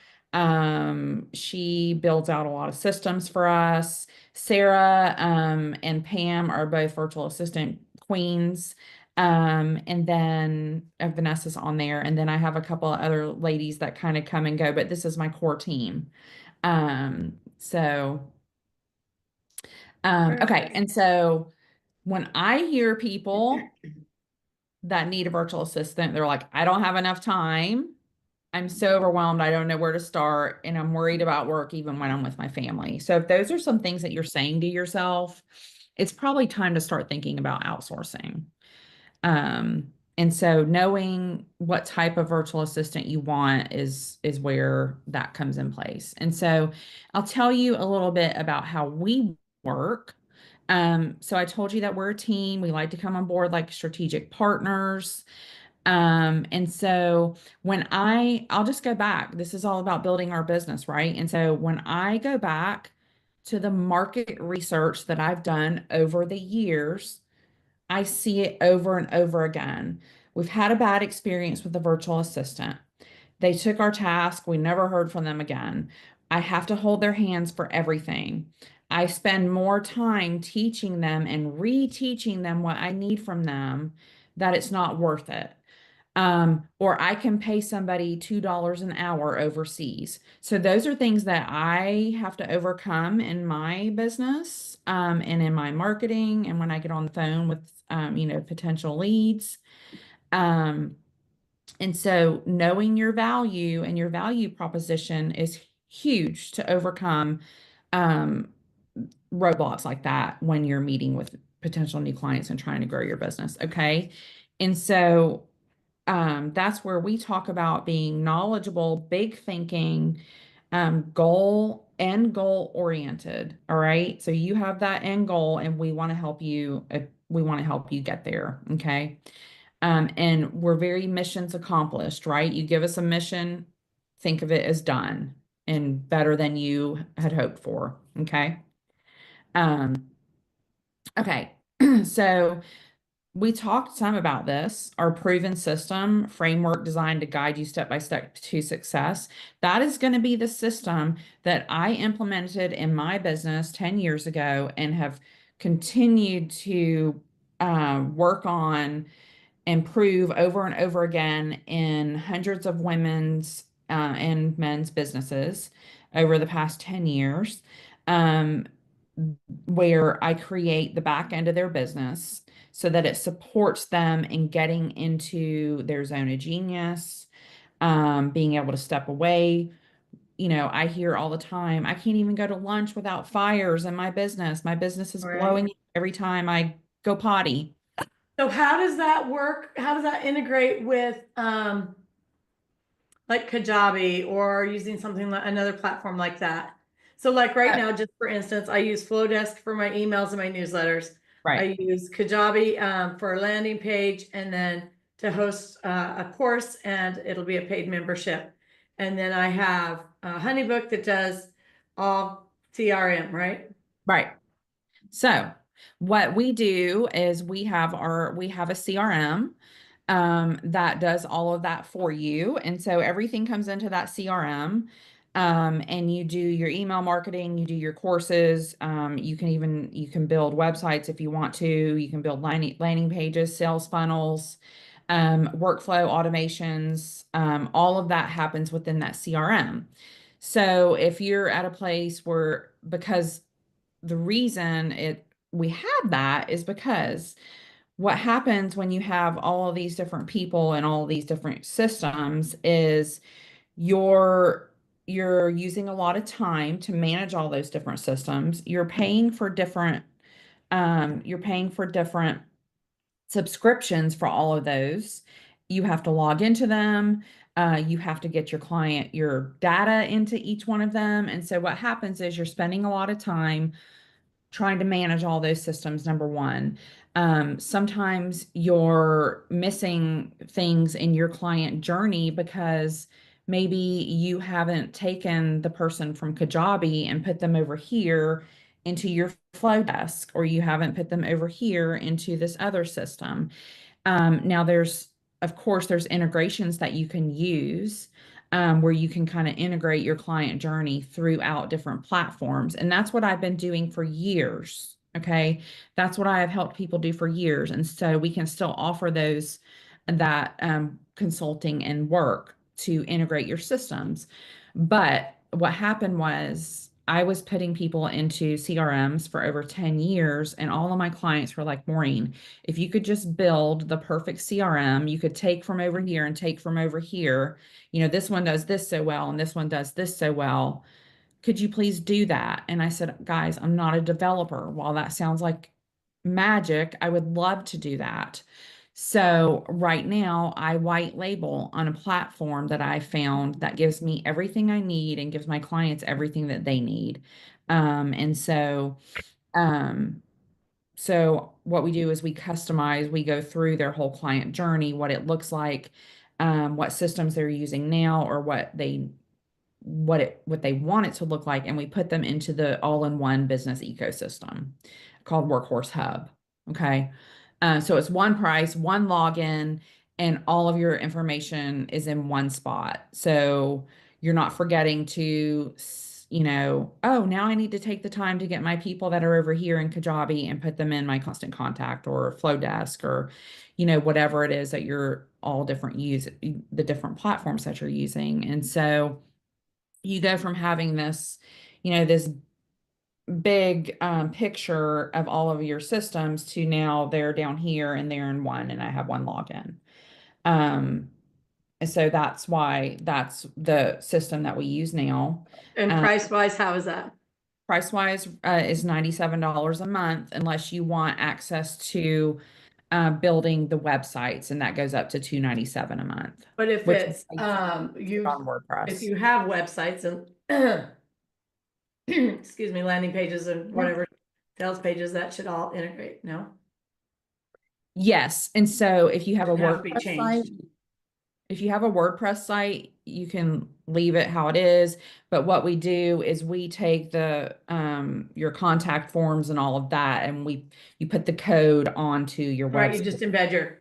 She builds out a lot of systems for us. Sarah, and Pam are both virtual assistant queens. And then Vanessa's on there. And then I have a couple of other ladies that kind of come and go, but this is my core team. So, okay. Perfect. And so when I hear people that need a virtual assistant, they're like, I don't have enough time. I'm so overwhelmed. I don't know where to start. And I'm worried about work even when I'm with my family. So if those are some things that you're saying to yourself, it's probably time to start thinking about outsourcing. And so knowing what type of virtual assistant you want is where that comes in place. And so I'll tell you a little bit about how we work. So I told you that we're a team. We like to come on board like strategic partners. And so I'll just go back. This is all about building our business, right? And so when I go back to the market research that I've done over the years, I see it over and over again. We've had a bad experience with the virtual assistant. They took our task. We never heard from them again. I have to hold their hands for everything. I spend more time teaching them and reteaching them what I need from them that it's not worth it. Or I can pay somebody $2 an hour overseas. So those are things that I have to overcome in my business, and in my marketing and when I get on the phone with, potential leads. Um, and so knowing your value and your value proposition is huge to overcome, um, roadblocks like that when you're meeting with potential new clients and trying to grow your business. Okay. And so that's where we talk about being knowledgeable, big thinking, goal oriented. All right. So you have that end goal and we want to help you. We want to help you get there. Okay. And we're very missions accomplished, right? You give us a mission, think of it as done and better than you had hoped for. Okay. Um, okay. So We talked some about this, our proven system framework designed to guide you step by step to success. That is going to be the system that I implemented in my business 10 years ago and have continued to work on, improve over and over again in hundreds of women's and men's businesses over the past 10 years, um, where I create the back end of their business so that it supports them in getting into their zone of genius, being able to step away. I hear all the time, I can't even go to lunch without fires in my business. My business is Right. blowing every time I go potty. So how does that work? How does that integrate with like Kajabi or using something like another platform like that? So like right now, just for instance, I use Flowdesk for my emails and my newsletters. Right. I use Kajabi for a landing page and then to host a course, and it'll be a paid membership. And then I have HoneyBook that does all CRM, right? Right. So what we do is we have a CRM that does all of that for you. And so everything comes into that CRM. And you do your email marketing, you do your courses. You can build websites if you want to. You can build landing pages, sales funnels, workflow automations. All of that happens within that CRM. So if you're at a place where, because the reason it we have that is because what happens when you have all of these different people and all of these different systems is you're using a lot of time to manage all those different systems. You're paying for different subscriptions for all of those. You have to log into them. You have to get your data into each one of them. And so what happens is you're spending a lot of time trying to manage all those systems, number one. Sometimes you're missing things in your client journey because maybe you haven't taken the person from Kajabi and put them over here into your flow desk, or you haven't put them over here into this other system. Now of course, there's integrations that you can use, where you can kind of integrate your client journey throughout different platforms. And that's what I've been doing for years. Okay. That's what I have helped people do for years. And so we can still offer that consulting and work to integrate your systems. But what happened was I was putting people into CRMs for over 10 years, and all of my clients were like, Maureen, if you could just build the perfect CRM, you could take from over here and take from over here. This one does this so well, and this one does this so well. Could you please do that? And I said, guys, I'm not a developer. While that sounds like magic, I would love to do that. So right now, I white label on a platform that I found that gives me everything I need and gives my clients everything that they need. And um, so what we do is we customize, we go through their whole client journey, what it looks like, what systems they're using now, or what they want it to look like, and we put them into the all-in-one business ecosystem called Workhorse Hub. Okay. So it's one price, one login, and all of your information is in one spot. So you're not forgetting to, oh, now I need to take the time to get my people that are over here in Kajabi and put them in my constant contact or Flowdesk, or, whatever it is that you're all the different platforms that you're using. And so you go from having this big picture of all of your systems to now they're down here and they're in one, and I have one login. Um, and so that's the system that we use now. And Uh, price wise, how is that? Price wise is $97 a month, unless you want access to building the websites, and that goes up to $297 a month, But if which is it's based on if WordPress. you have websites and excuse me, landing pages and Yeah. whatever sales pages, that should all integrate, no? Yes. And so if you have a Should have to be WordPress site, changed. if you have a WordPress site, you can leave it how it is. But what we do is we take the your contact forms and all of that, and you put the code onto your Right, you website. just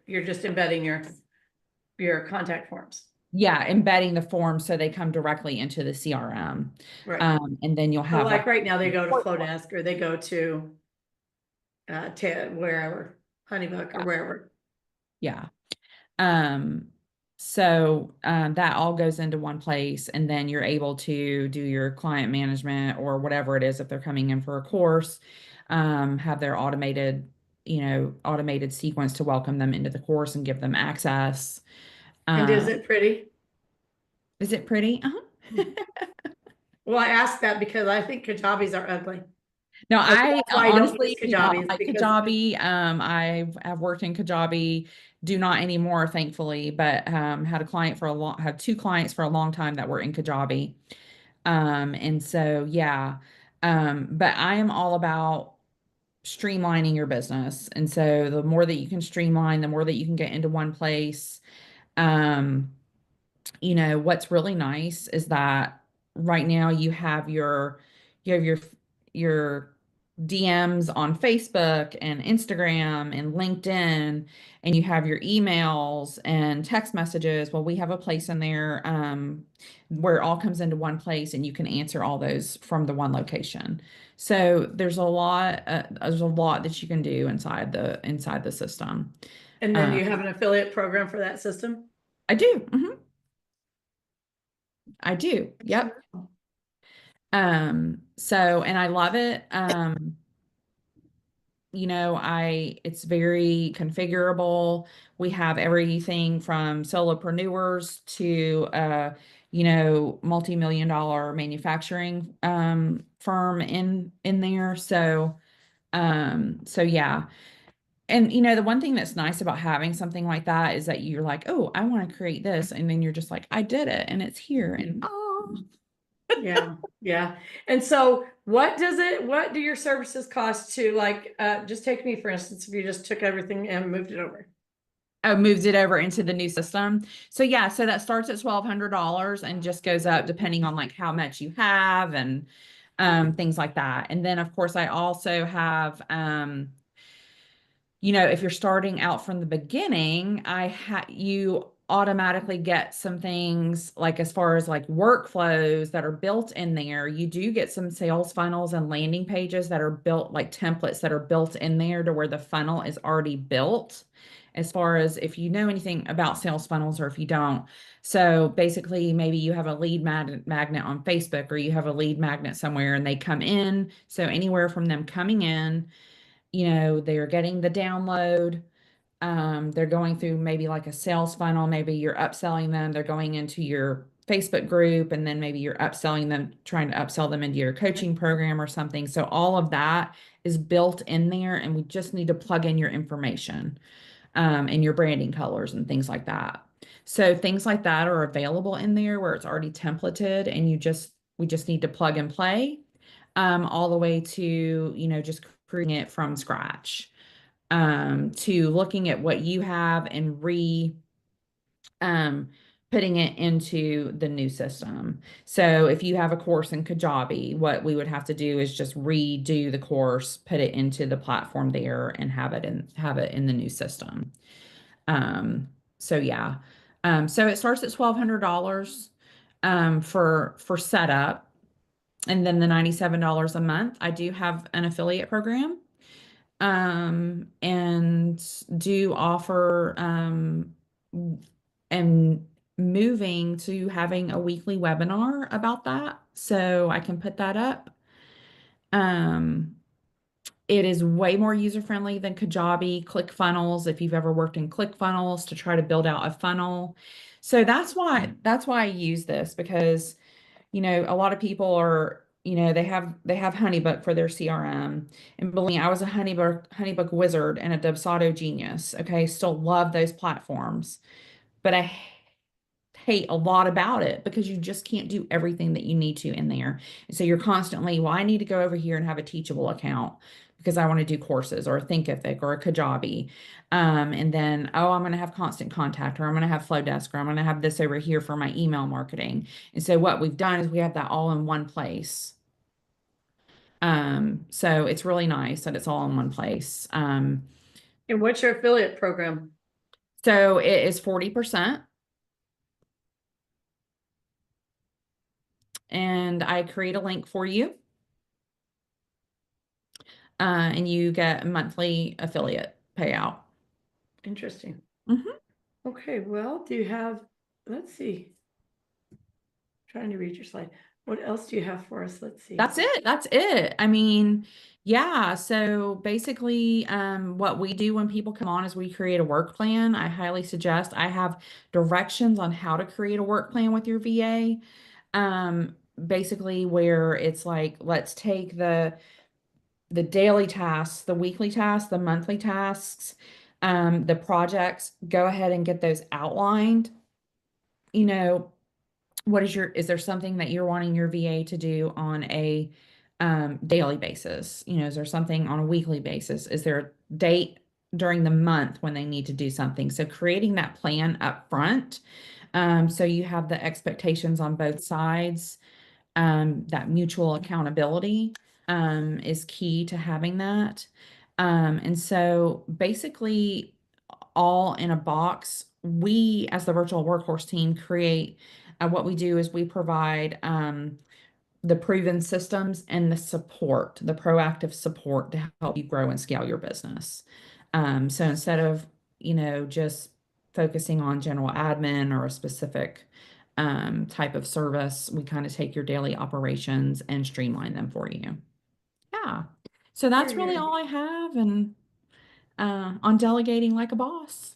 you're just embedding your contact forms. Yeah, embedding the forms so they come directly into the CRM. Right. And then you'll So have like like right now they go to Flowdesk or they go to wherever, Honeybook or wherever. yeah. So that all goes into one place, and then you're able to do your client management or whatever it is if they're coming in for a course, have their automated sequence to welcome them into the course and give them access. And is Uh, it pretty? is it pretty? Uh-huh. Well, I asked that because I think Kajabis are ugly. No, Like I that's why I don't use honestly do not Kajabis like because Kajabi. I've worked in Kajabi, do not anymore, thankfully, but had two clients for a long time that were in Kajabi. And so yeah. But I am all about streamlining your business. And so the more that you can streamline, the more that you can get into one place. Um, what's really nice is that right now you have your DMs on Facebook and Instagram and LinkedIn, and you have your emails and text messages. Well, we have a place in there where it all comes into one place, and you can answer all those from the one location. So there's a lot that you can do inside the system. and then Um, you have an affiliate program for that system. I do. I do. Yep. And I love it. It's very configurable. We have everything from solopreneurs to multi-million dollar manufacturing firm in there. So yeah. And the one thing that's nice about having something like that is that you're like, oh, I want to create this, and then you're just like, I did it, and it's here, and oh. Yeah, yeah. And so what do your services cost to like, just take me for instance, if you just took everything and moved it over? Oh, moved it over into the new system. So yeah, so that starts at $1,200 and just goes up depending on like how much you have and things like that. And then of course I also have if you're starting out from the beginning, you automatically get some things like as far as like workflows that are built in there. You do get some sales funnels and landing pages that are built like templates that are built in there to where the funnel is already built. As far as if you know anything about sales funnels or if you don't. So basically, maybe you have a lead magnet on Facebook or you have a lead magnet somewhere and they come in. So anywhere from them coming in, they're getting the download. They're going through maybe like a sales funnel. Maybe you're upselling them. They're going into your Facebook group, and then maybe you're upselling them, trying to upsell them into your coaching program or something. So all of that is built in there, and we just need to plug in your information, and your branding colors and things like that. So things like that are available in there where it's already templated, and we just need to plug and play, all the way to, just creating it from scratch, to looking at what you have and um, putting it into the new system. So if you have a course in Kajabi, what we would have to do is just redo the course, put it into the platform there, and have it in the new system. So yeah. So it starts at $1,200 for setup, and then the $97 a month. I do have an affiliate program, and do offer and moving to having a weekly webinar about that. So I can put that up. Um, it is way more user-friendly than Kajabi, ClickFunnels, if you've ever worked in ClickFunnels to try to build out a funnel. So that's why I use this, because a lot of people are, they have HoneyBook for their CRM. And believe me, I was a HoneyBook wizard and a Dubsado genius. Okay, still love those platforms, but I hate a lot about it because you just can't do everything that you need to in there. And so you're constantly, well, I need to go over here and have a teachable account because I want to do courses or a Thinkific or a Kajabi. And then, oh, I'm going to have constant contact or I'm going to have Flowdesk or I'm going to have this over here for my email marketing. And so what we've done is we have that all in one place. So it's really nice that it's all in one place. And what's your affiliate program? So it is 40%. And I create a link for you. And you get a monthly affiliate payout. Interesting. Mhm. Okay, well, do you have, let's see. Trying to read your slide. What else do you have for us? Let's see. That's it. That's it. I mean, yeah. So basically, what we do when people come on is we create a work plan. I highly suggest I have directions on how to create a work plan with your VA. Basically where it's like, let's take the daily tasks, the weekly tasks, the monthly tasks, the projects, go ahead and get those outlined. You know, is there something that you're wanting your VA to do on a daily basis? You know, is there something on a weekly basis? Is there a date during the month when they need to do something? So creating that plan up front, so you have the expectations on both sides, that mutual accountability is key to having that. And so basically, all in a box, we as the virtual workhorse team create what we do is we provide the proven systems and the support, the proactive support to help you grow and scale your business. So instead of, just focusing on general admin or a specific type of service, we kind of take your daily operations and streamline them for you. Yeah. So that's Very really good. all I have and on delegating like a boss.